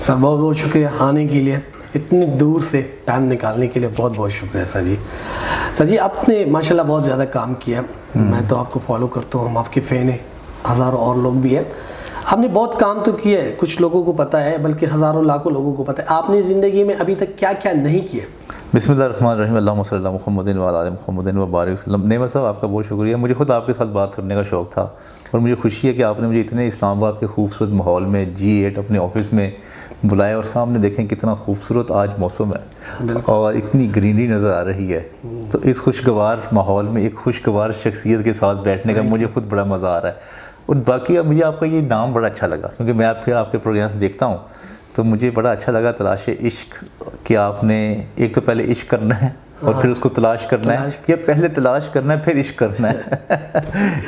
سر بہت بہت شکریہ آنے کے لیے، اتنی دور سے ٹائم نکالنے کے لیے بہت بہت شکریہ سر جی۔ سر جی آپ نے ماشاءاللہ بہت زیادہ کام کیا، میں تو آپ کو فالو کرتا ہوں، ہم آپ کے فین ہیں، ہزاروں اور لوگ بھی ہیں۔ آپ نے بہت کام تو کیا ہے، کچھ لوگوں کو پتہ ہے بلکہ ہزاروں لاکھوں لوگوں کو پتہ ہے آپ نے زندگی میں ابھی تک کیا کیا نہیں کیا۔ بسم اللہ الرحمن الرحیم، اللہم صلی اللہ محمد وعلی آل محمد وبارک وسلم۔ نعمت صاحب آپ کا بہت شکریہ، مجھے خود آپ کے ساتھ بات کرنے کا شوق تھا اور مجھے خوشی ہے کہ آپ نے مجھے اتنے اسلام آباد کے خوبصورت ماحول میں G8 اپنے آفس میں بلایا اور سامنے دیکھیں کتنا خوبصورت آج موسم ہے اور اتنی گرینری نظر آ رہی ہے، تو اس خوشگوار ماحول میں ایک خوشگوار شخصیت کے ساتھ بیٹھنے کا مجھے خود بڑا مزہ آ رہا ہے۔ اور باقی مجھے آپ کا یہ نام بڑا اچھا لگا کیونکہ میں آپ کے پروگرامس دیکھتا ہوں تو مجھے بڑا اچھا لگا، تلاش عشق، کہ آپ نے ایک تو پہلے عشق کرنا ہے اور پھر اس کو تلاش کرنا ہے، یا پہلے تلاش کرنا ہے پھر عشق کرنا ہے۔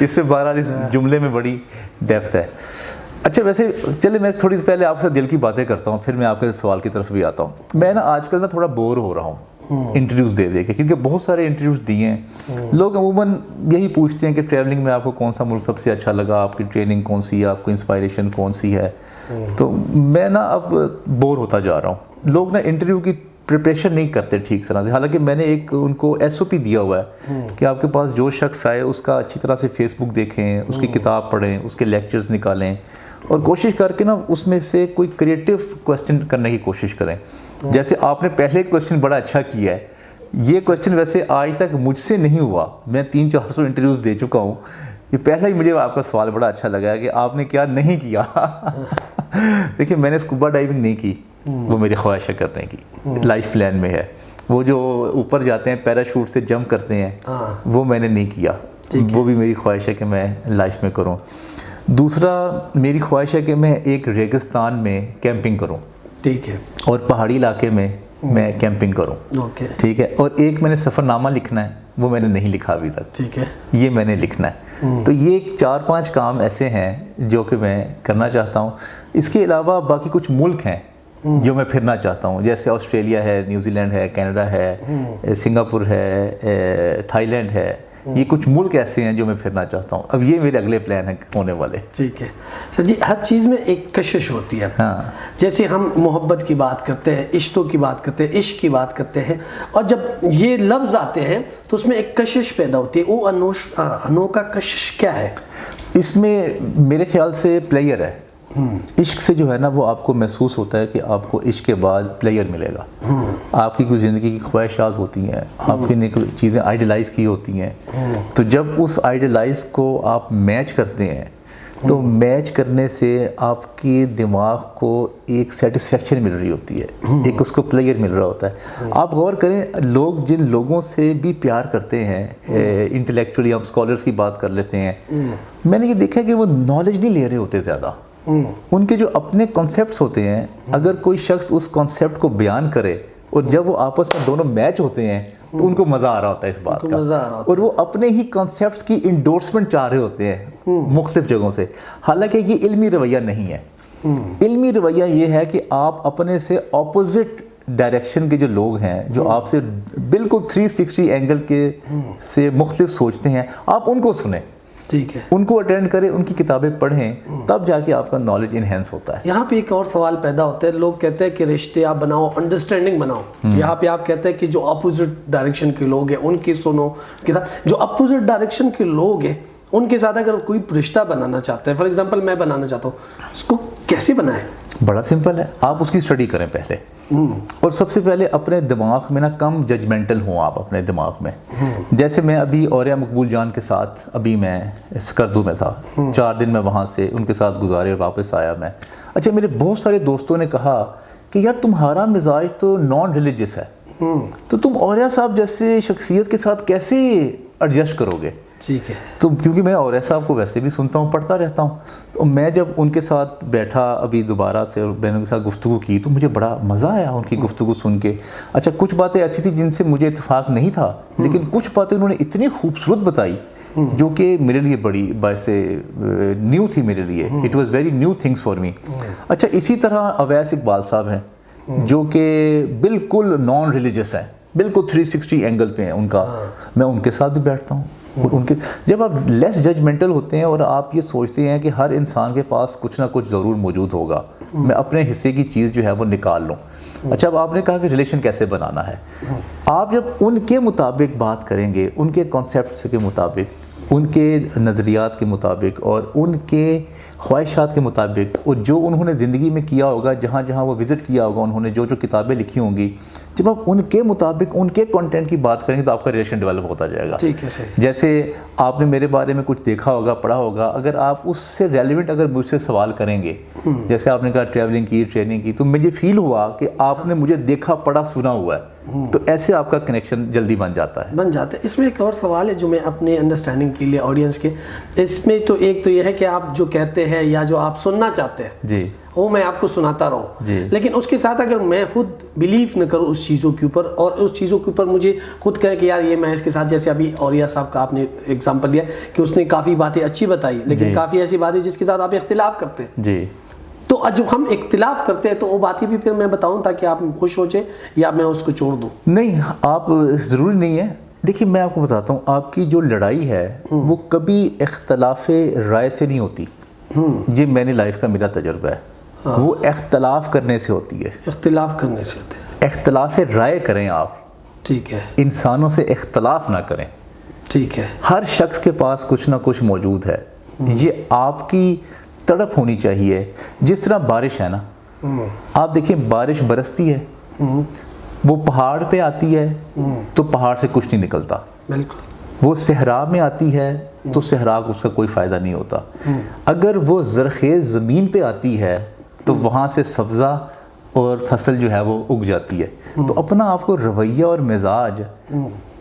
اس پہ بہرحال اس جملے میں بڑی ڈیپتھ ہے۔ اچھا ویسے چلے میں تھوڑی سی پہلے آپ سے دل کی باتیں کرتا ہوں، پھر میں آپ کے سوال کی طرف بھی آتا ہوں۔ میں آج کل تھوڑا بور ہو رہا ہوں انٹرویوز دے کے، کیونکہ بہت سارے انٹرویوز دیے ہیں۔ لوگ عموماً یہی پوچھتے ہیں کہ ٹریولنگ میں آپ کو کون سا ملک سب سے اچھا لگا، آپ کی ٹریننگ کون سی ہے، آپ کو انسپائریشن کون سی ہے۔ تو میں اب بور ہوتا جا رہا ہوں۔ لوگ انٹرویو کی پریپریشن نہیں کرتے ٹھیک طرح سے، حالانکہ میں نے ایک ان کو SOP دیا ہوا ہے کہ آپ کے پاس جو شخص آئے اس کا اچھی طرح سے فیس بک دیکھیں، اس کی کتاب پڑھیں، اس کے لیکچرز نکالیں اور کوشش کر کے اس میں سے کوئی کریٹیو کویسچن کرنے کی کوشش کریں۔ جیسے آپ نے پہلے کویسچن بڑا اچھا کیا ہے، یہ کویسچن ویسے آج تک مجھ سے نہیں ہوا، میں 300-400 انٹرویوز دے چکا ہوں، یہ پہلا ہی مجھے آپ کا سوال بڑا اچھا لگا ہے کہ آپ نے کیا نہیں کیا۔ دیکھیں میں نے اسکوبا ڈائیونگ نہیں کی، وہ میری خواہش ہے کرنے کی، لائف پلان میں ہے۔ وہ جو اوپر جاتے ہیں پیراشوٹ سے جمپ کرتے ہیں وہ میں نے نہیں کیا، وہ بھی میری خواہش ہے کہ میں لائف میں کروں۔ دوسرا میری خواہش ہے کہ میں ایک ریگستان میں کیمپنگ کروں، ٹھیک ہے، اور پہاڑی علاقے میں میں کیمپنگ کروں، ٹھیک ہے۔ اور ایک میں نے سفر نامہ لکھنا ہے، وہ میں نے نہیں لکھا ابھی تک، ٹھیک ہے، یہ میں نے لکھنا ہے۔ تو یہ 4-5 کام ایسے ہیں جو کہ میں کرنا چاہتا ہوں۔ اس کے علاوہ باقی کچھ ملک ہیں جو میں پھرنا چاہتا ہوں، جیسے آسٹریلیا ہے، نیوزی لینڈ ہے، کینیڈا ہے، سنگاپور ہے، تھائی لینڈ ہے، یہ کچھ ملک ایسے ہیں جو میں پھرنا چاہتا ہوں۔ اب یہ میرے اگلے پلان ہیں ہونے والے۔ ٹھیک ہے سر جی، ہر چیز میں ایک کشش ہوتی ہے، جیسے ہم محبت کی بات کرتے ہیں، عشقوں کی بات کرتے ہیں، عشق کی بات کرتے ہیں، اور جب یہ لفظ آتے ہیں تو اس میں ایک کشش پیدا ہوتی ہے۔ وہ انوکھا کشش کیا ہے؟ اس میں میرے خیال سے پلیئر ہے۔ عشق سے جو ہے وہ آپ کو محسوس ہوتا ہے کہ آپ کو عشق کے بعد پلیئر ملے گا۔ آپ کی کوئی زندگی کی خواہشات ہوتی ہیں، آپ کی چیزیں آئیڈیلائز کی ہوتی ہیں، تو جب اس آئیڈیلائز کو آپ میچ کرتے ہیں تو میچ کرنے سے آپ کے دماغ کو ایک سیٹسفیکشن مل رہی ہوتی ہے، ایک اس کو پلیئر مل رہا ہوتا ہے۔ آپ غور کریں، لوگ جن لوگوں سے بھی پیار کرتے ہیں، انٹلیکچولی ہم اسکالرس کی بات کر لیتے ہیں، میں نے یہ دیکھا کہ وہ نالج نہیں لے رہے ہوتے زیادہ، ان کے جو اپنے کانسیپٹس ہوتے ہیں، اگر کوئی شخص اس کانسیپٹ کو بیان کرے اور جب وہ آپس میں دونوں میچ ہوتے ہیں تو ان کو مزہ آ رہا ہوتا ہے اس بات کا، اور وہ اپنے ہی کانسیپٹس کی انڈورسمنٹ چاہ رہے ہوتے ہیں مختلف جگہوں سے۔ حالانکہ یہ علمی رویہ نہیں ہے۔ علمی رویہ یہ ہے کہ آپ اپنے سے اپوزٹ ڈائریکشن کے جو لوگ ہیں، جو آپ سے بالکل 360 اینگل کے سے مختلف سوچتے ہیں، آپ ان کو سنیں، ٹھیک ہے، ان کو اٹینڈ کریں، ان کی کتابیں پڑھیں، تب جا کے آپ کا نالج انہینس ہوتا ہے۔ یہاں پہ ایک اور سوال پیدا ہوتا ہے، لوگ کہتے ہیں کہ رشتے آپ بناؤ، انڈرسٹینڈنگ بناؤ، یہاں پہ آپ کہتے ہیں کہ جو اپوزٹ ڈائریکشن کے لوگ ہیں ان کی سنو کے ساتھ، جو اپوزٹ ڈائریکشن کے لوگ ہیں ان کے ساتھ اگر کوئی رشتہ بنانا چاہتا ہے، فار ایگزامپل میں بنانا چاہتا ہوں، اس کو کیسے بنائیں؟ بڑا سمپل ہے، آپ اس کی اسٹڈی کریں پہلے، اور سب سے پہلے اپنے دماغ میں کم ججمنٹل ہوں آپ اپنے دماغ میں۔ جیسے میں ابھی اوریہ مقبول جان کے ساتھ ابھی میں سکردو میں تھا، 4 دن میں وہاں سے ان کے ساتھ گزارے اور واپس آیا میں۔ اچھا میرے بہت سارے دوستوں نے کہا کہ یار تمہارا مزاج تو نان ریلیجس ہے، تو تم اوریہ صاحب جیسے شخصیت کے ساتھ کیسے ایڈجسٹ کرو گے؟ ٹھیک ہے، تو کیونکہ میں اوریہ صاحب کو ویسے بھی سنتا ہوں، پڑھتا رہتا ہوں، تو میں جب ان کے ساتھ بیٹھا ابھی دوبارہ سے اور میں نے ان کے ساتھ گفتگو کی تو مجھے بڑا مزہ آیا ان کی گفتگو سن کے۔ اچھا کچھ باتیں ایسی تھیں جن سے مجھے اتفاق نہیں تھا، لیکن کچھ باتیں انہوں نے اتنی خوبصورت بتائی جو کہ میرے لیے بڑی باعث نیو تھی، میرے لیے it was very new things for me. اچھا اسی طرح اویس اقبال صاحب ہیں جو کہ بالکل نان ریلیجس ہیں، بالکل 360 اینگل پہ ہیں ان کا، میں ان کے ساتھ بھی بیٹھتا ہوں، ان کے جب آپ لیس ججمنٹل ہوتے ہیں اور آپ یہ سوچتے ہیں کہ ہر انسان کے پاس کچھ نہ کچھ ضرور موجود ہوگا, میں اپنے حصے کی چیز جو ہے وہ نکال لوں. اچھا, اب آپ نے کہا کہ ریلیشن کیسے بنانا ہے, آپ جب ان کے مطابق بات کریں گے, ان کے کانسیپٹس کے مطابق, ان کے نظریات کے مطابق اور ان کے خواہشات کے مطابق, اور جو انہوں نے زندگی میں کیا ہوگا, جہاں جہاں وہ وزٹ کیا ہوگا انہوں نے, جو جو کتابیں لکھی ہوں گی, جب آپ ان کے مطابق ان کے کنٹینٹ کی بات کریں گے تو آپ کا ریلیشن ڈیولپ ہوتا جائے گا. ٹھیک ہے, صحیح. جیسے آپ نے میرے بارے میں کچھ دیکھا ہوگا, پڑھا ہوگا, اگر آپ اس سے ریلیونٹ اگر مجھ سے سوال کریں گے, جیسے آپ نے کہا ٹریولنگ کی, ٹریننگ کی, تو مجھے فیل ہوا کہ آپ نے مجھے دیکھا, پڑھا, سنا ہوا ہے, تو ایسے آپ کا کنیکشن جلدی بن جاتا ہے. اس میں ایک اور سوال ہے جو میں اپنے انڈرسٹینڈنگ کے لیے آڈینس کے, اس میں تو ایک تو یہ ہے کہ آپ جو کہتے ہیں یا جو آپ سننا چاہتے ہیں جی, وہ میں آپ کو سناتا رہوں, جی, لیکن اس کے ساتھ اگر میں خود بلیو نہ کروں اس چیزوں کے اوپر, اور اس چیزوں کے اوپر مجھے خود کہے کہ یار یہ میں اس کے ساتھ, جیسے ابھی اوریا صاحب کا آپ نے ایگزامپل دیا کہ اس نے کافی باتیں اچھی بتائی, لیکن کافی ایسی باتیں جس کے ساتھ آپ اختلاف کرتے ہیں. جی, تو جب ہم اختلاف کرتے ہیں تو وہ باتیں بھی پھر میں بتاؤں تاکہ آپ خوش ہو جائیں, یا میں اس کو چھوڑ دوں؟ نہیں, آپ ضروری نہیں ہے. دیکھیے میں آپ کو بتاتا ہوں, آپ کی جو لڑائی ہے وہ کبھی اختلاف رائے سے نہیں ہوتی. یہ میں نے لائف کا میرا تجربہ ہے, وہ اختلاف کرنے سے ہوتی ہے. اختلاف کرنے سے ہوتے ہیں. اختلاف رائے کریں آپ, ٹھیک ہے, انسانوں سے اختلاف نہ کریں. ٹھیک ہے, ہر شخص کے پاس کچھ نہ کچھ موجود ہے, یہ آپ کی تڑپ ہونی چاہیے. جس طرح بارش ہے نا, آپ دیکھیں بارش برستی ہے, وہ پہاڑ پہ آتی ہے تو پہاڑ سے کچھ نہیں نکلتا. بالکل. وہ صحرا میں آتی ہے تو صحرا کو اس کا کوئی فائدہ نہیں ہوتا. اگر وہ زرخیز زمین پہ آتی ہے تو وہاں سے سبزہ اور فصل جو ہے وہ اگ جاتی ہے. تو اپنا آپ کو رویہ اور مزاج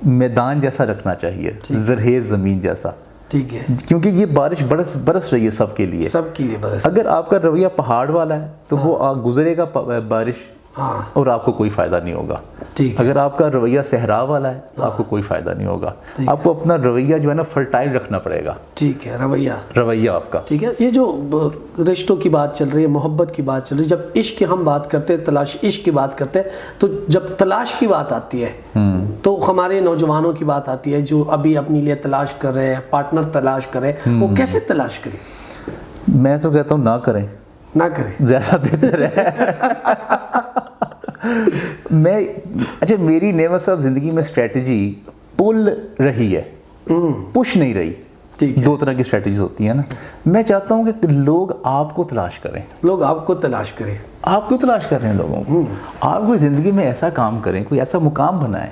میدان جیسا رکھنا چاہیے, زرخیز زمین جیسا. ٹھیک ہے, کیونکہ یہ بارش برس رہی ہے سب کے لیے, سب کے لیے برس. اگر آپ کا رویہ پہاڑ والا ہے تو وہ گزرے گا بارش اور آپ کو کوئی فائدہ نہیں ہوگا. اگر آپ کا رویہ صحرا والا ہے تو آپ کو کوئی فائدہ نہیں ہوگا. آپ کو اپنا رویہ جو ہے نا فرٹائل رکھنا پڑے گا. ٹھیک ہے, رویہ آپ کا. ٹھیک ہے. یہ جو رشتوں کی بات چل رہی ہے, محبت کی بات چل رہی ہے, جب عشق کی ہم بات کرتے ہیں, تلاش عشق کی بات کرتے ہیں, تو جب تلاش کی بات آتی ہے تو ہمارے نوجوانوں کی بات آتی ہے جو ابھی اپنے لیے تلاش کر رہے ہیں, پارٹنر تلاش کر رہے ہیں, وہ کیسے تلاش کریں؟ میں تو کہتا ہوں نہ کریں, زیادہ بہتر ہے. اچھا, میری نعمت صاحب زندگی میں اسٹریٹجی پل رہی ہے, پش نہیں رہی. دو طرح کی اسٹریٹجیز ہوتی ہیں نا. میں چاہتا ہوں کہ لوگ آپ کو تلاش کریں. لوگ آپ کو تلاش کریں. آپ کو تلاش کر رہے ہیں لوگوں کو. آپ کو زندگی میں ایسا کام کریں, کوئی ایسا مقام بنائیں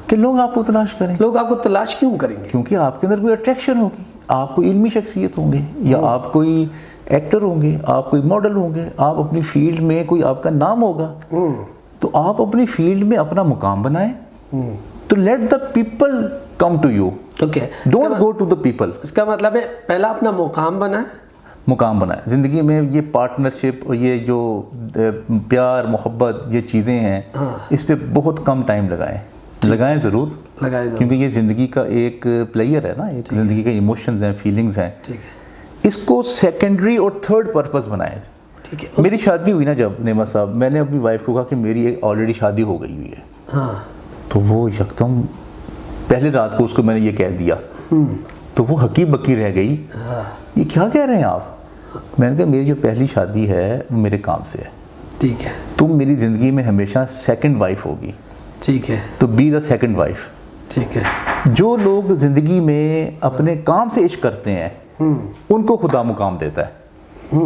کہ لوگ آپ کو تلاش کریں. لوگ آپ کو تلاش کیوں کریں گے؟ کیونکہ آپ کے اندر کوئی اٹریکشن ہوگی, آپ کوئی علمی شخصیت ہوں گے, یا آپ کوئی ایکٹر ہوں گے, آپ کوئی ماڈل ہوں گے, آپ اپنی فیلڈ میں کوئی آپ کا نام ہوگا, تو آپ اپنی فیلڈ میں اپنا مقام بنائیں. تو let the people come to you, don't go to the people. اس کا مطلب ہے پہلا اپنا مقام بنائیں زندگی میں. یہ پارٹنرشپ اور یہ جو پیار محبت یہ چیزیں ہیں, اس پہ بہت کم ٹائم لگائیں ضرور, کیونکہ یہ زندگی کا ایک پلیئر ہے نا, ایک زندگی کے ایموشنز ہیں, فیلنگز ہیں. اس کو سیکنڈری اور تھرڈ پرپز بنائیں. میری شادی ہوئی نا جب نعمت صاحب, میں نے اپنی وائف کو کہا کہ میری ایک آلریڈی شادی ہو گئی ہوئی ہے. تو وہ یکدم پہلے رات کو اس کو میں نے یہ کہہ دیا, تو وہ ہکی بکی رہ گئی, یہ کیا کہہ رہے ہیں آپ؟ میں نے کہا میری جو پہلی شادی ہے وہ میرے کام سے ہے. ٹھیک ہے, تم میری زندگی میں ہمیشہ سیکنڈ وائف ہوگی. ٹھیک ہے, تو بی دا سیکنڈ وائف. ٹھیک ہے. جو لوگ زندگی میں اپنے کام سے عشق کرتے ہیں ان کو خدا مقام دیتا ہے.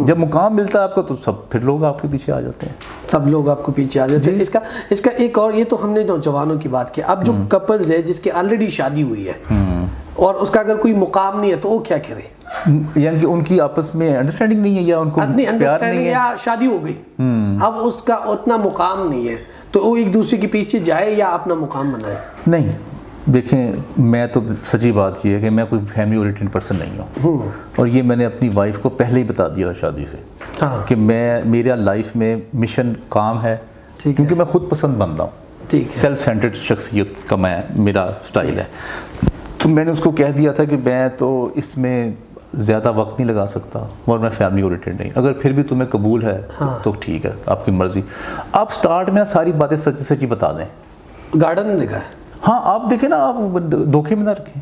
جب مقام ملتا ہے آپ کو تو سب پھر لوگ آپ کے پیچھے آ جاتے ہیں. سب لوگ آپ کو پیچھے آ جاتے ہیں. اس کا ایک اور, یہ تو ہم نے نوجوانوں کی بات کی. اب جو کپلز ہے جس کی آلریڈی شادی ہوئی ہے اور اس کا اگر کوئی مقام نہیں ہے تو وہ کیا کرے؟ یعنی کہ ان کی آپس میں انڈرسٹینڈنگ نہیں ہے, یا ان کو پیار نہیں ہے, یا شادی ہو گئی, اب اس کا اتنا مقام نہیں ہے, تو وہ ایک دوسرے کے پیچھے جائے یا اپنا مقام بنائے؟ نہیں, دیکھیں میں تو سچی بات یہ ہے کہ میں کوئی فیملی اورینٹڈ پرسن نہیں ہوں, اور یہ میں نے اپنی وائف کو پہلے ہی بتا دیا شادی سے کہ میرا لائف میں مشن کام ہے, کیونکہ میں خود پسند بنتا ہوں, سیلف سینٹرڈ شخصیت کا میرا سٹائل ہے. تو میں نے اس کو کہہ دیا تھا کہ میں تو اس میں زیادہ وقت نہیں لگا سکتا, اور میں فیملی اورینٹڈ نہیں. اگر پھر بھی تمہیں قبول ہے تو ٹھیک ہے, آپ کی مرضی. آپ سٹارٹ میں ساری باتیں سچی بتا دیں. گارڈن دکھا ہے. ہاں, آپ دیکھیں نا, آپ دھوکے میں نہ رکھیں.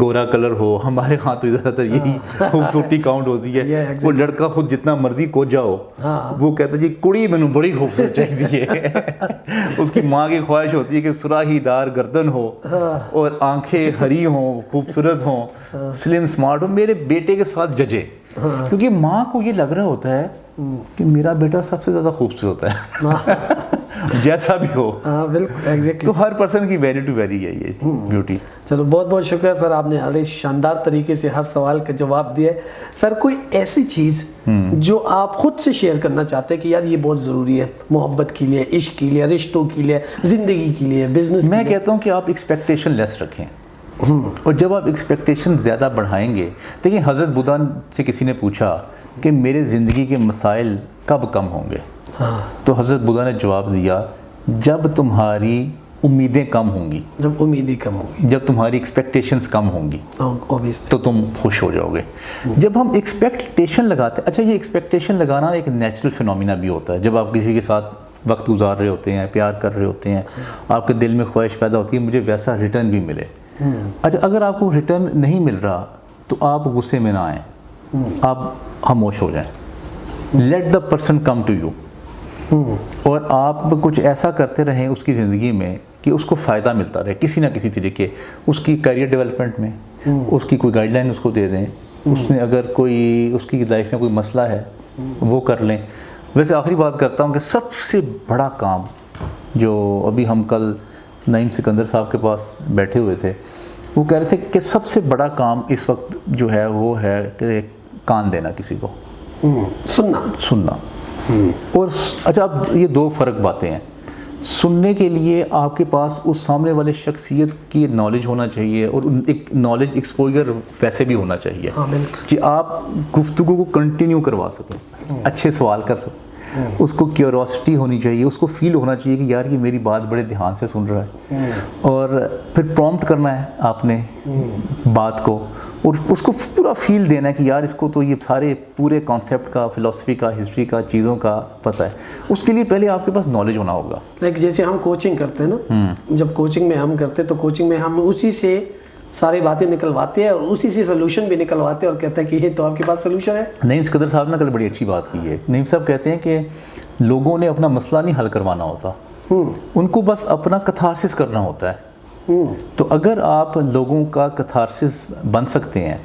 گورا کلر ہو. ہمارے ہاں تو زیادہ تر یہی خوبصورتی کاؤنٹ ہوتی ہے. وہ لڑکا خود جتنا مرضی کو جاؤ, وہ کہتا ہے جی کڑی مینوں بڑی خوبصورت چاہیے. اس کی ماں کی خواہش ہوتی ہے کہ سراہی دار گردن ہو اور آنکھیں ہری ہوں, خوبصورت ہوں, سلم سمارٹ ہو, میرے بیٹے کے ساتھ ججے. کیونکہ ماں کو یہ لگ رہا ہوتا ہے کہ میرا بیٹا سب سے زیادہ خوبصورت ہے, جیسا بھی ہو. بالکل ایگزیکٹلی. تو ہر پرسن کی ویری ٹو ویری ہے یہ بیوٹی. چلو بہت بہت شکریہ سر, آپ نے بڑے شاندار طریقے سے ہر سوال کا جواب دیا ہے. سر کوئی ایسی چیز جو آپ خود سے شیئر کرنا چاہتے ہیں کہ یار یہ بہت ضروری ہے محبت کے لیے, عشق کے لیے, رشتوں کے لیے, زندگی کے لیے, بزنس کے لیے؟ میں کہتا ہوں کہ آپ ایکسپیکٹیشن لیس رکھیں, اور جب آپ ایکسپیکٹیشن زیادہ بڑھائیں گے. دیکھیں حضرت بدھا سے کسی نے پوچھا کہ میرے زندگی کے مسائل کب کم ہوں گے, تو حضرت بدھا نے جواب دیا جب تمہاری امیدیں کم ہوں گی, جب امیدیں کم ہوں گی, جب تمہاری ایکسپیکٹیشنز کم ہوں گی تو تم خوش ہو جاؤ گے. جب ہم ایکسپیکٹیشن لگاتے ہیں, اچھا یہ ایکسپیکٹیشن لگانا ایک نیچرل فینومینا بھی ہوتا ہے. جب آپ کسی کے ساتھ وقت گزار رہے ہوتے ہیں, پیار کر رہے ہوتے ہیں, آپ کے دل میں خواہش پیدا ہوتی ہے مجھے ویسا ریٹرن بھی ملے. اچھا اگر آپ کو ریٹرن نہیں مل رہا تو آپ غصے میں نہ آئیں, آپ خاموش ہو جائیں. Let the person come to you, اور آپ کچھ ایسا کرتے رہیں اس کی زندگی میں کہ اس کو فائدہ ملتا رہے کسی نہ کسی طریقے. اس کی کیریئر ڈیولپمنٹ میں اس کی کوئی گائیڈ لائن اس کو دے دیں, اس نے اگر کوئی اس کی لائف میں کوئی مسئلہ ہے وہ کر لیں. ویسے آخری بات کرتا ہوں کہ سب سے بڑا کام جو ابھی ہم کل نعیم سکندر صاحب کے پاس بیٹھے ہوئے تھے, وہ کہہ رہے تھے کہ سب سے بڑا کام اس وقت جو ہے وہ ہے کہ کان دینا کسی کو, سننا. اور اچھا اب یہ دو فرق باتیں ہیں. سننے کے لیے آپ کے پاس اس سامنے والے شخصیت کی نالج ہونا چاہیے, اور ایک نالج ایکسپوجر ویسے بھی ہونا چاہیے کہ آپ گفتگو کو کنٹینیو کروا سکیں, اچھے سوال کر سکیں. اس کو کیوروسٹی ہونی چاہیے, اس کو فیل ہونا چاہیے کہ یار یہ میری بات بڑے دھیان سے سن رہا ہے, اور پھر پرومپٹ کرنا ہے آپ نے بات کو, اور اس کو پورا فیل دینا ہے کہ یار اس کو تو یہ سارے پورے کانسیپٹ کا, فلسفی کا, ہسٹری کا, چیزوں کا پتہ ہے. اس کے لیے پہلے آپ کے پاس نالج ہونا ہوگا. لائک جیسے ہم کوچنگ کرتے ہیں نا, جب کوچنگ میں ہم کرتے تو کوچنگ میں ہم اسی سے ساری باتیں نکلواتے ہیں اور اسی سے سلوشن بھی نکلواتے ہیں, اور کہتے ہیں کہ یہ تو آپ کے پاس سلوشن ہے. نعیم سکندر صاحب نے کل بڑی اچھی بات کی ہے. نعیم صاحب کہتے ہیں کہ لوگوں نے اپنا مسئلہ نہیں حل کروانا ہوتا, ان کو بس اپنا کتھارسس کرنا ہوتا ہے. تو اگر آپ لوگوں کا کتھارسس بن سکتے ہیں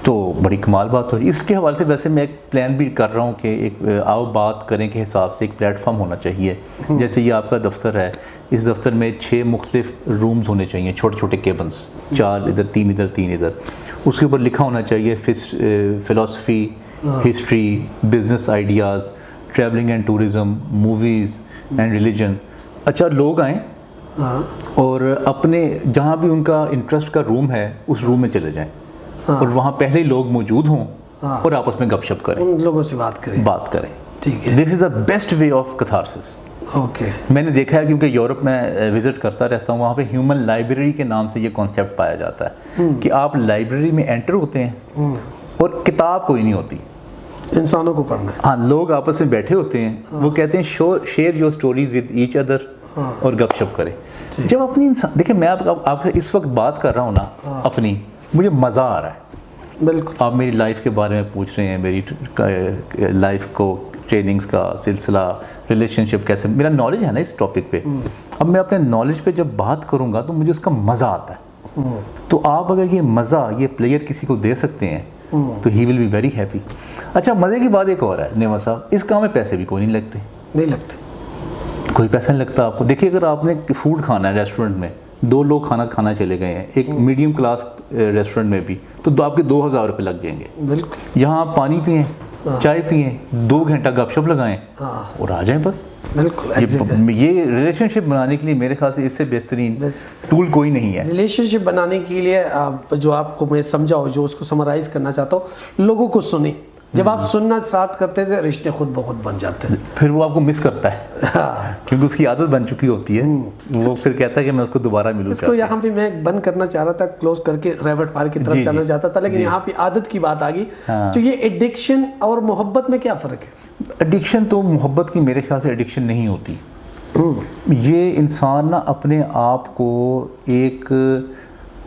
تو بڑی کمال بات ہوگی. اس کے حوالے سے ویسے میں ایک پلان بھی کر رہا ہوں کہ ایک آؤ بات کریں کے حساب سے ایک پلیٹ فارم ہونا چاہیے. جیسے یہ آپ کا دفتر ہے, اس دفتر میں 6 مختلف رومز ہونے چاہیے, چھوٹے چھوٹے کیبنس, 4 ادھر 3 ادھر 3 ادھر. اس کے اوپر لکھا ہونا چاہیے فلسفی, history, business ideas, travelling and tourism, movies and religion. اچھا لوگ آئیں اور اپنے جہاں بھی ان کا انٹرسٹ کا روم ہے اس روم میں چلے جائیں, اور وہاں پہلے لوگ موجود ہوں اور آپس میں گپ شپ کریں, ان لوگوں سے بات کریں. ٹھیک ہے, this is the best way of catharsis. Okay. میں نے دیکھا ہے کیونکہ یورپ میں وزٹ کرتا رہتا ہوں, وہاں پہ ہیومن لائبریری کے نام سے یہ کانسیپٹ پایا جاتا ہے کہ آپ لائبریری میں انٹر ہوتے ہیں اور کتاب کوئی نہیں ہوتی, انسانوں کو پڑھنا ہے. ہاں, لوگ آپس میں بیٹھے ہوتے ہیں, وہ کہتے ہیں share your stories with each other, اور گپ شپ کریں. جب اپنی انسان دیکھیں, میں آپ سے اس وقت بات کر رہا ہوں نا اپنی, مجھے مزہ آ رہا ہے. بالکل. آپ میری لائف کے بارے میں پوچھ رہے ہیں, میری لائف کو, ٹریننگز کا سلسلہ, ریلیشن شپ کیسے, میرا نالج ہے نا اس ٹاپک پہ. اب میں اپنے نالج پہ جب بات کروں گا تو مجھے اس کا مزہ آتا ہے. تو آپ اگر یہ مزہ یہ پلیئر کسی کو دے سکتے ہیں تو ہی ول بی ویری ہیپی. اچھا مزے کی بات ایک اور ہے نعیم صاحب, اس کام میں پیسے بھی کوئی نہیں لگتے. نہیں لگتے, کوئی پیسہ نہیں لگتا آپ کو. دیکھیے اگر آپ نے فوڈ کھانا ہے ریسٹورنٹ میں, 2 لوگ کھانا چلے گئے ہیں ایک میڈیم کلاس ریسٹورنٹ میں بھی, تو آپ کے 2000 روپے لگ جائیں گے. بالکل. یہاں آپ پانی پئیں, چائے پئیں, 2 گھنٹہ گپ شپ لگائیں اور آ جائیں بس. بالکل. یہ ریلیشن شپ بنانے کے لیے میرے خیال سے اس سے بہترین ٹول کوئی نہیں ہے. ریلیشن شپ بنانے کے لیے جو آپ کو میں سمجھاؤ, جو اس کو سمرائز کرنا چاہتا ہوں, لوگوں کو سنیں. جب آپ سننا اسٹارٹ کرتے تھے رشتے خود بخود بن جاتے ہیں. پھر وہ آپ کو مس کرتا ہے کیونکہ اس کی عادت بن چکی ہوتی ہے. وہ پھر کہتا ہے کہ میں اس کو دوبارہ ملوں. اس کو یہاں پہ میں بند کرنا چاہ رہا تھا, کلوز کر کے ریورٹ پار کی طرف چلنا چاہتا تھا, لیکن یہاں پہ عادت کی بات آ گئی. تو یہ ایڈکشن اور محبت میں کیا فرق ہے؟ ایڈکشن تو محبت کی میرے خیال سے ایڈکشن نہیں ہوتی. یہ انسان نا اپنے آپ کو ایک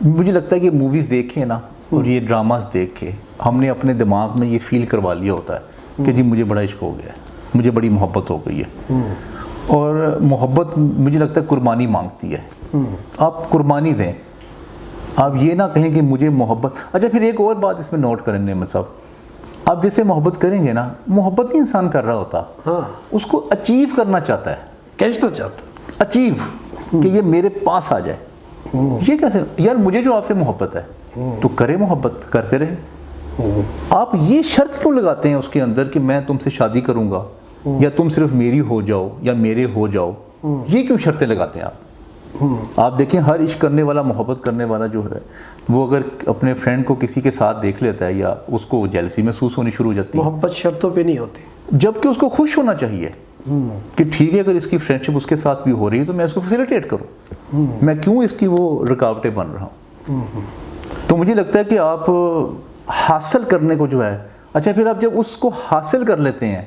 مجھے لگتا ہے کہ موویز دیکھ کے نا اور یہ ڈراماز دیکھ کے ہم نے اپنے دماغ میں یہ فیل کروا لیا ہوتا ہے کہ جی مجھے بڑا عشق ہو گیا ہے, مجھے بڑی محبت ہو گئی ہے. اور محبت مجھے لگتا ہے قربانی مانگتی ہے. آپ قربانی دیں, آپ یہ نہ کہیں کہ مجھے محبت. اچھا پھر ایک اور بات اس میں نوٹ کریں نعمت صاحب, آپ جیسے محبت کریں گے نا, محبت نہیں انسان کر رہا ہوتا, ہاں اس کو اچیو کرنا چاہتا ہے, کھینچنا چاہتا. اچیو, کہ یہ میرے پاس آ جائے. یہ کیسے یار, مجھے جو آپ سے محبت ہے تو کرے محبت, کرتے رہے. آپ یہ شرط کیوں لگاتے ہیں اس کے اندر کہ میں تم سے شادی کروں گا یا تم صرف میری ہو جاؤ یا میرے ہو جاؤ, یہ کیوں شرطیں لگاتے ہیں آپ؟ آپ دیکھیں ہر عشق کرنے والا, محبت کرنے والا جو ہے وہ اگر اپنے فرینڈ کو کسی کے ساتھ دیکھ لیتا ہے یا اس کو جیلسی محسوس ہونی شروع ہو جاتی ہے. محبت شرطوں پہ نہیں ہوتی, جبکہ اس کو خوش ہونا چاہیے کہ ٹھیک ہے اگر اس کی فرینڈشپ اس کے ساتھ بھی ہو رہی ہے تو میں اس کو فیسیلیٹیٹ کروں, میں کیوں اس کی وہ رکاوٹیں بن رہا ہوں. تو مجھے لگتا ہے کہ آپ حاصل کرنے کو جو ہے, اچھا پھر آپ جب اس کو حاصل کر لیتے ہیں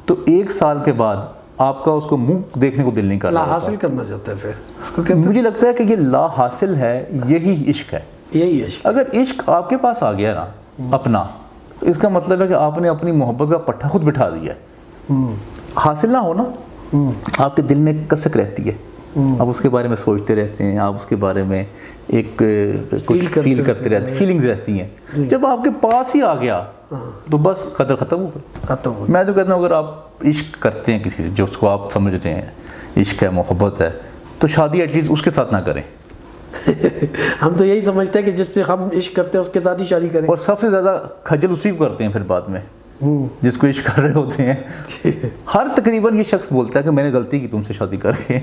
تو 1 سال کے بعد آپ کا اس کو منہ دیکھنے کو دل نہیں کر لا رہا. حاصل کرنا چاہتا ہے, پھر اس کو کہتے مجھے لگتا ہے کہ یہ لا حاصل ہے, یہی عشق ہے. یہی عشق. اگر عشق آپ کے پاس آ گیا نا اپنا, تو اس کا مطلب ہے کہ آپ نے اپنی محبت کا پٹھا خود بٹھا دیا ہے. حاصل نہ ہو نا, آپ کے دل میں ایک کسک رہتی ہے, آپ اس کے بارے میں سوچتے رہتے ہیں, آپ اس کے بارے میں ایک کچھ فیل کرتے رہتے ہیں, فیلنگز رہتی ہیں. جب آپ کے پاس ہی آ گیا تو بس قدر ختم ہو گئی. ختم ہو. میں تو کہتا ہوں اگر آپ عشق کرتے ہیں کسی سے جو اس کو آپ سمجھتے ہیں عشق ہے, محبت ہے, تو شادی ایٹ لیسٹ اس کے ساتھ نہ کریں. ہم تو یہی سمجھتے ہیں کہ جس سے ہم عشق کرتے ہیں اس کے ساتھ ہی شادی کریں. اور سب سے زیادہ خجل اسی کو کرتے ہیں پھر بعد میں, جس کو عشق کر رہے ہوتے ہیں. ہر تقریباً یہ شخص بولتا ہے کہ میں نے غلطی کی تم سے شادی کر کے.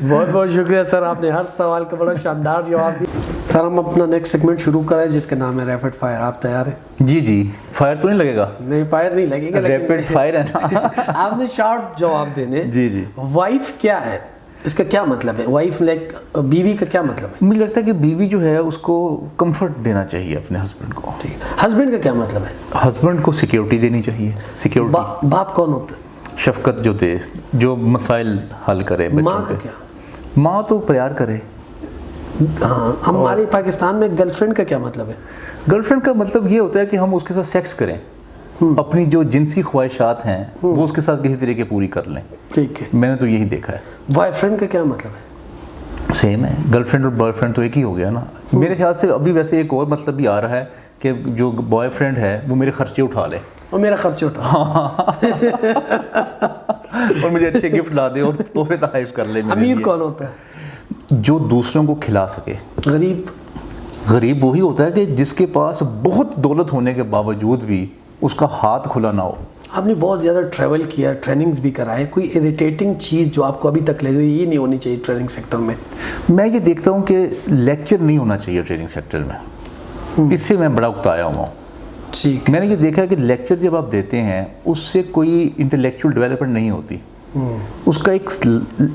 بہت بہت شکریہ سر, آپ نے ہر سوال کا بڑا شاندار جواب دیا. سر ہم اپنا نیکسٹ سیگمنٹ شروع کریں جس کا نام ہے ریپڈ فائر. آپ تیار ہیں؟ جی جی, فائر تو نہیں لگے گا. نہیں فائر نہیں لگے گا, ریپڈ فائر ہے نا. آپ نے شارٹ جواب دینے. جی جی. وائف کیا ہے, اس کا کیا مطلب ہے؟ وائف لائک بیوی کا کیا مطلب ہے؟ مجھے لگتا ہے کہ بیوی جو ہے اس کو کمفرٹ دینا چاہیے اپنے ہسبینڈ کو. ہسبینڈ کا کیا مطلب ہے؟ ہسبینڈ کو سیکیورٹی دینی چاہیے. سیکیورٹی. باپ کون ہوتا ہے؟ شفقت جو دے, جو مسائل حل کرے. ماں کا کیا؟ ماں تو پیار کرے. ہاں, ہمارے پاکستان میں گرل فرینڈ کا کیا مطلب ہے؟ گرل فرینڈ کا مطلب یہ ہوتا ہے کہ ہم اس کے ساتھ سیکس کریں, اپنی جو جنسی خواہشات ہیں وہ اس کے ساتھ کسی طریقے پوری کر لیں. ٹھیک ہے, میں نے تو یہی دیکھا ہے. بوائے فرینڈ کا کیا مطلب ہے؟ سیم ہے, گرل فرینڈ اور بوائے فرینڈ تو ایک ہی ہو گیا نا. میرے خیال سے ابھی ویسے ایک اور مطلب بھی آ رہا ہے کہ جو بوائے فرینڈ ہے وہ میرے خرچے اٹھا لے اور میرا خرچہ اٹھا, اور مجھے اچھے گفٹ لا دے اور تحفے تحائف کر لے. امیر کون ہوتا ہے؟ جو دوسروں کو کھلا سکے. غریب؟ غریب وہی ہوتا ہے کہ جس کے پاس بہت دولت ہونے کے باوجود بھی اس کا ہاتھ کھلا نہ ہو. آپ نے بہت زیادہ ٹریول کیا, ٹریننگز بھی کرائے, کوئی اریٹیٹنگ چیز جو آپ کو ابھی تک لگی یہ نہیں ہونی چاہیے ٹریننگ سیکٹر میں؟ میں یہ دیکھتا ہوں کہ لیکچر نہیں ہونا چاہیے ٹریننگ سیکٹر میں. اس سے میں بڑا اکتایا ہوا ہوں. ٹھیک. میں نے یہ دیکھا ہے کہ لیکچر جب آپ دیتے ہیں اس سے کوئی انٹلیکچوئل ڈیولپمنٹ نہیں ہوتی. اس کا ایک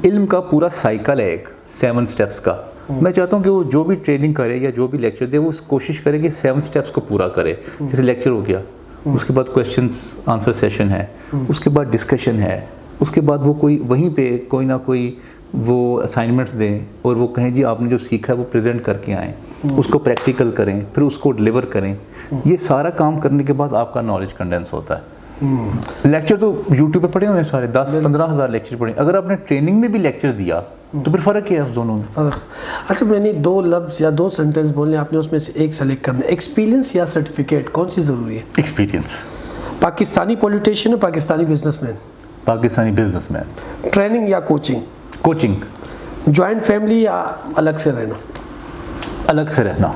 علم کا پورا سائیکل ہے, ایک 7 سٹیپس کا. میں چاہتا ہوں کہ وہ جو بھی ٹریننگ کرے یا جو بھی لیکچر دے وہ کوشش کرے کہ 7 سٹیپس کو پورا کرے. جیسے لیکچر ہو گیا, اس کے بعد کویشچنس آنسر سیشن ہے, اس کے بعد ڈسکشن ہے, اس کے بعد وہ کوئی وہیں پہ کوئی نہ کوئی وہ اسائنمنٹس دیں اور وہ کہیں جی آپ نے جو سیکھا ہے وہ پریزنٹ کر کے آئیں, اس کو پریکٹیکل کریں, پھر اس کو ڈلیور کریں. یہ سارا کام کرنے کے بعد آپ کا نالج کنڈینس ہوتا ہے. لیکچر تو یوٹیوب پہ پڑھے ہوئے ہیں سارے, 10-15 ہزار لیکچر پڑھے. اگر آپ نے ٹریننگ میں بھی لیکچر دیا تو پھر فرق کیا ہے اس دونوں میں؟ فرق. اچھا میں نے 2 لفظ یا 2 سینٹینس بولنے, آپ نے اس میں سے ایک سلیکٹ کرنا ہے. ایکسپیرینس یا سرٹیفکیٹ, کون سی ضروری ہے؟ ایکسپیرینس. پاکستانی پولیٹیشین یا Pakistani business man? Pakistani business man. Training یا کوچنگ؟ کوچنگ. جوائنٹ فیملی یا الگ سے رہنا؟ الگ سے رہنا.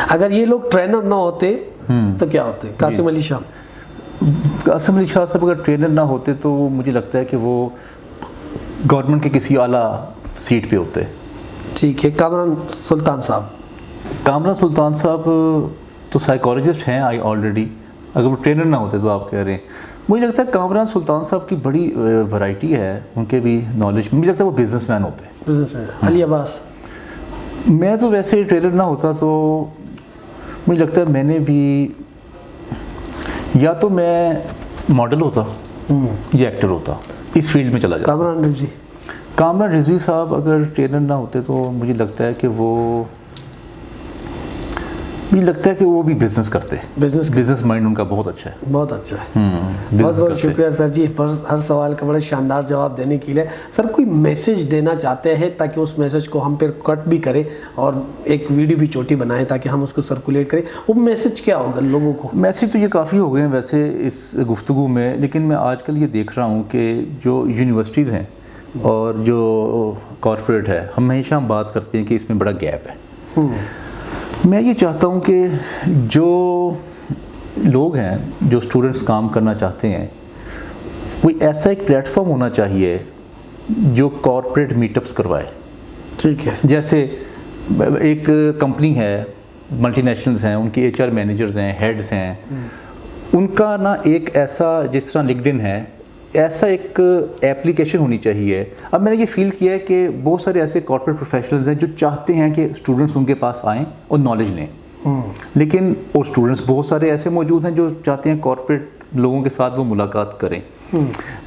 اگر یہ لوگ ٹرینر نہ ہوتے تو کیا ہوتے؟ قاسم علی شاہ. قاسم علی شاہ صاحب اگر ٹرینر نہ ہوتے تو مجھے لگتا ہے کہ وہ گورنمنٹ کے کسی اعلیٰ سیٹ پہ ہوتے. ٹھیک ہے. کامران سلطان صاحب. کامران سلطان صاحب تو سائیکالوجسٹ ہیں آلریڈی, اگر وہ ٹرینر نہ ہوتے تو آپ کہہ رہے ہیں. مجھے لگتا ہے کامران سلطان صاحب کی بڑی ورائٹی ہے, ان کے بھی نالج. مجھے لگتا ہے وہ بزنس مین ہوتے ہیں. Business man. علی عباس. میں تو ویسے ہی ٹرینر نہ ہوتا تو مجھے لگتا ہے میں نے بھی یا تو میں ماڈل ہوتا یا ایکٹر ہوتا, اس فیلڈ میں چلا جاتا. کامران رضوی. کامران رضوی صاحب اگر ٹرینر نہ ہوتے تو مجھے لگتا ہے کہ وہ بھی بزنس کرتے. بزنس مائنڈ ان کا بہت اچھا ہے. بہت اچھا ہے. بہت بہت شکریہ سر جی ہر سوال کا بڑا شاندار جواب دینے کے لیے. سر کوئی میسیج دینا چاہتے ہیں تاکہ اس میسیج کو ہم پھر کٹ بھی کریں اور ایک ویڈیو بھی چھوٹی بنائیں تاکہ ہم اس کو سرکولیٹ کریں, وہ میسیج کیا ہوگا لوگوں کو؟ میسیج تو یہ کافی ہو گئے ہیں ویسے اس گفتگو میں, لیکن میں آج کل یہ دیکھ رہا ہوں کہ جو یونیورسٹیز ہیں اور جو کارپوریٹ ہے, ہمیشہ ہم بات کرتے ہیں کہ اس میں بڑا گیپ ہے. میں یہ چاہتا ہوں کہ جو لوگ ہیں, جو اسٹوڈنٹس کام کرنا چاہتے ہیں, کوئی ایسا ایک پلیٹ فارم ہونا چاہیے جو کارپوریٹ میٹ اپس کروائے. ٹھیک ہے. جیسے ایک کمپنی ہے, ملٹی نیشنلز ہیں, ان کے ایچ آر مینیجرز ہیں, ہیڈز ہیں, ان کا نا ایک ایسا جس طرح لنکڈ ان ہے ایسا ایک ایپلیکیشن ہونی چاہیے. اب میں نے یہ فیل کیا ہے کہ بہت سارے ایسے کارپوریٹ پروفیشنلز ہیں جو چاہتے ہیں کہ اسٹوڈنٹس ان کے پاس آئیں اور نالج لیں, لیکن اور اسٹوڈنٹس بہت سارے ایسے موجود ہیں جو چاہتے ہیں کارپوریٹ لوگوں کے ساتھ وہ ملاقات کریں.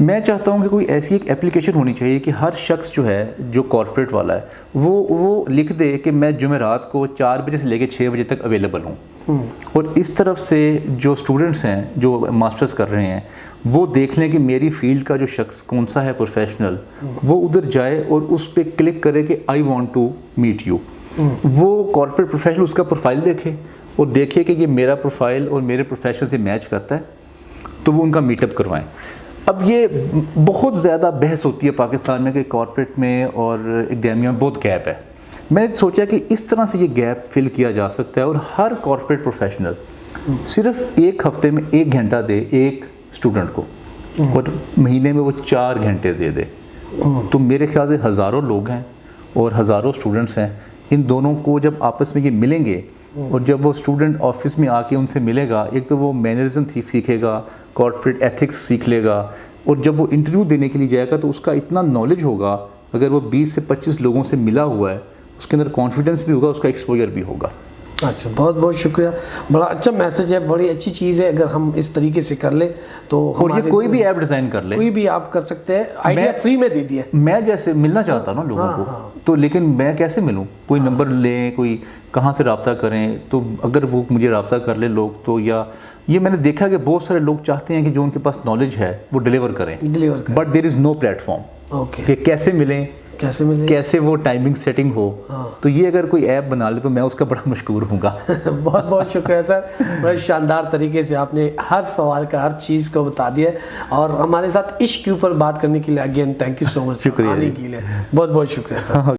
میں چاہتا ہوں کہ کوئی ایسی ایک ایپلیکیشن ہونی چاہیے کہ ہر شخص جو ہے جو کارپوریٹ والا ہے وہ لکھ دے کہ میں جمعرات کو 4 بجے سے لے کے 6 بجے تک اویلیبل ہوں, اور اس طرف سے جو اسٹوڈنٹس ہیں جو ماسٹرز کر رہے ہیں وہ دیکھ لیں کہ میری فیلڈ کا جو شخص کون سا ہے پروفیشنل, وہ ادھر جائے اور اس پہ کلک کرے کہ I want to meet you. وہ کارپوریٹ پروفیشنل اس کا پروفائل دیکھے اور دیکھے کہ یہ میرا پروفائل اور میرے پروفیشن سے میچ کرتا ہے, تو وہ ان کا میٹ اپ کروائیں. اب یہ بہت زیادہ بحث ہوتی ہے پاکستان میں کہ کارپوریٹ میں اور اکیڈیمیا میں بہت گیپ ہے. میں نے سوچا کہ اس طرح سے یہ گیپ فل کیا جا سکتا ہے اور ہر کارپوریٹ پروفیشنل صرف ایک ہفتے میں 1 گھنٹہ دے ایک اسٹوڈنٹ کو, اور مہینے میں وہ 4 گھنٹے دے دے. تو میرے خیال سے ہزاروں لوگ ہیں اور ہزاروں اسٹوڈنٹس ہیں, ان دونوں کو جب آپس میں یہ ملیں گے اور جب وہ اسٹوڈنٹ آفس میں آ کے ان سے ملے گا, ایک تو وہ مینرزم سیکھے گا, کارپوریٹ ایتھکس سیکھ لے گا, اور جب وہ انٹرویو دینے کے لیے جائے گا تو اس کا اتنا نالج ہوگا, اگر وہ 20 سے 25 لوگوں سے ملا ہوا ہے اس کے اندر کانفیڈنس بھی ہوگا, اس کا ایکسپوجر بھی ہوگا. اچھا, بہت بہت شکریہ. بڑا اچھا میسج ہے, بڑی اچھی چیز ہے. اگر ہم اس طریقے سے کر لیں تو اور یہ کوئی بھی ایپ ڈیزائن کر لے, کوئی بھی آپ کر سکتے ہیں, آئیڈیا فری میں دے دیا. میں جیسے ملنا چاہتا ہوں نا لوگوں کو, تو لیکن میں کیسے ملوں؟ کوئی نمبر لیں, کوئی کہاں سے رابطہ کریں, تو اگر وہ مجھے رابطہ کر لے لوگ تو, یا یہ میں نے دیکھا کہ بہت سارے لوگ چاہتے ہیں کہ جو ان کے پاس نالج ہے وہ ڈیلیور کریں, but there is no platform کہ کیسے ملیں, کیسے وہ ٹائمنگ سیٹنگ ہو. تو یہ اگر کوئی ایپ بنا لے تو میں اس کا بڑا مشکور ہوں گا. بہت بہت شکریہ سر, بڑے شاندار طریقے سے آپ نے ہر سوال کا ہر چیز کو بتا دیا, اور ہمارے ساتھ عشق کے اوپر بات کرنے کے لیے اگین تھینک یو سو مچ. شکریہ آنے کے لیے بہت بہت شکریہ سر.